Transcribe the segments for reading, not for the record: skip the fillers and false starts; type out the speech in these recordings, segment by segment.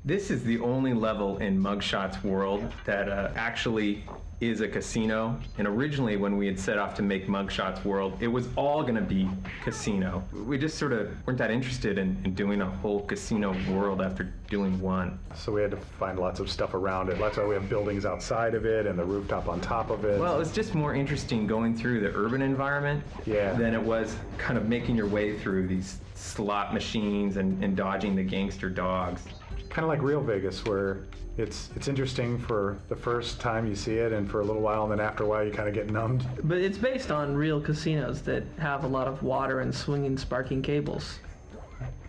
This is the only level in Mugshot's world that actually is a casino. And originally, when we had set off to make Mugshot's world, it was all going to be casino. We just sort of weren't that interested in doing a whole casino world after doing one. So we had to find lots of stuff around it. That's why we have buildings outside of it and the rooftop on top of it. Well, it was just more interesting going through the urban environment than it was kind of making your way through these slot machines and dodging the gangster dogs. Kind of like real Vegas, where it's interesting for the first time you see it and for a little while, and then after a while you kind of get numbed. But it's based on real casinos that have a lot of water and swinging, sparking cables.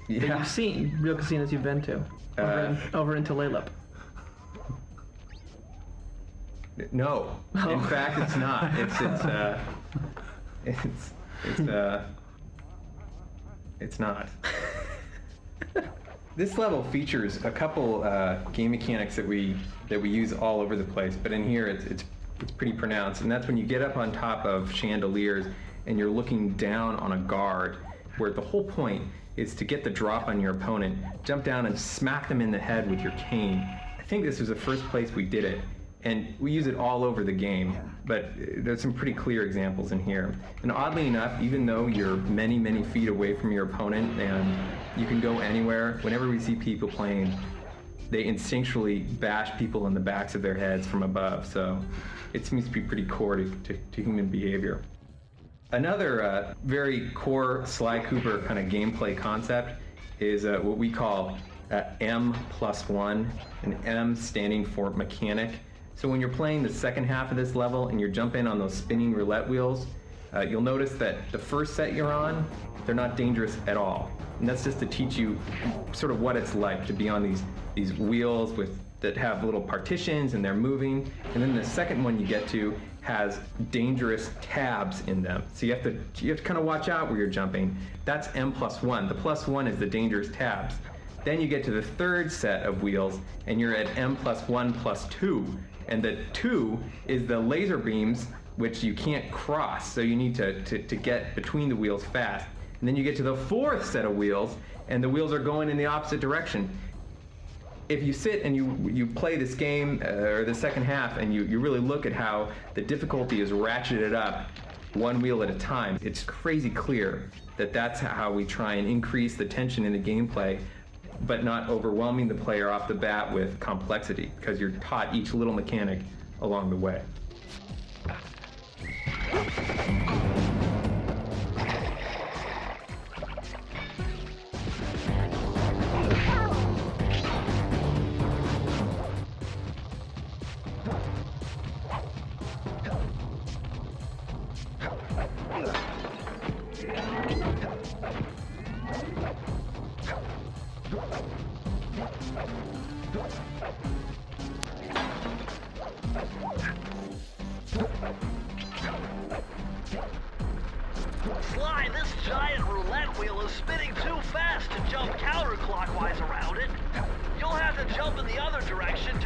Yeah. That you've seen, real casinos you've been to, over in Tulalip. No, in fact, it's not. It's not. This level features a couple game mechanics that we use all over the place, but in here it's pretty pronounced, and that's when you get up on top of chandeliers and you're looking down on a guard, where the whole point is to get the drop on your opponent, jump down and smack them in the head with your cane. I think this was the first place we did it, and we use it all over the game, but there's some pretty clear examples in here. And oddly enough, even though you're many, many feet away from your opponent and you can go anywhere, whenever we see people playing, they instinctually bash people in the backs of their heads from above, so it seems to be pretty core to human behavior. Another very core Sly Cooper kind of gameplay concept is what we call M+1, an M standing for mechanic. So when you're playing the second half of this level and you're jumping on those spinning roulette wheels, you'll notice that the first set you're on, they're not dangerous at all. And that's just to teach you sort of what it's like to be on these wheels that have little partitions and they're moving. And then the second one you get to has dangerous tabs in them. So you have to kind of watch out where you're jumping. That's M+1. The +1 is the dangerous tabs. Then you get to the third set of wheels and you're at M+1+2. And the 2 is the laser beams, which you can't cross, so you need to get between the wheels fast. And then you get to the fourth set of wheels, and the wheels are going in the opposite direction. If you sit and you play this game, or the second half, and you really look at how the difficulty is ratcheted up one wheel at a time, it's crazy clear that that's how we try and increase the tension in the gameplay, but not overwhelming the player off the bat with complexity, because you're taught each little mechanic along the way. Sly, this giant roulette wheel is spinning too fast to jump counterclockwise around it. You'll have to jump in the other direction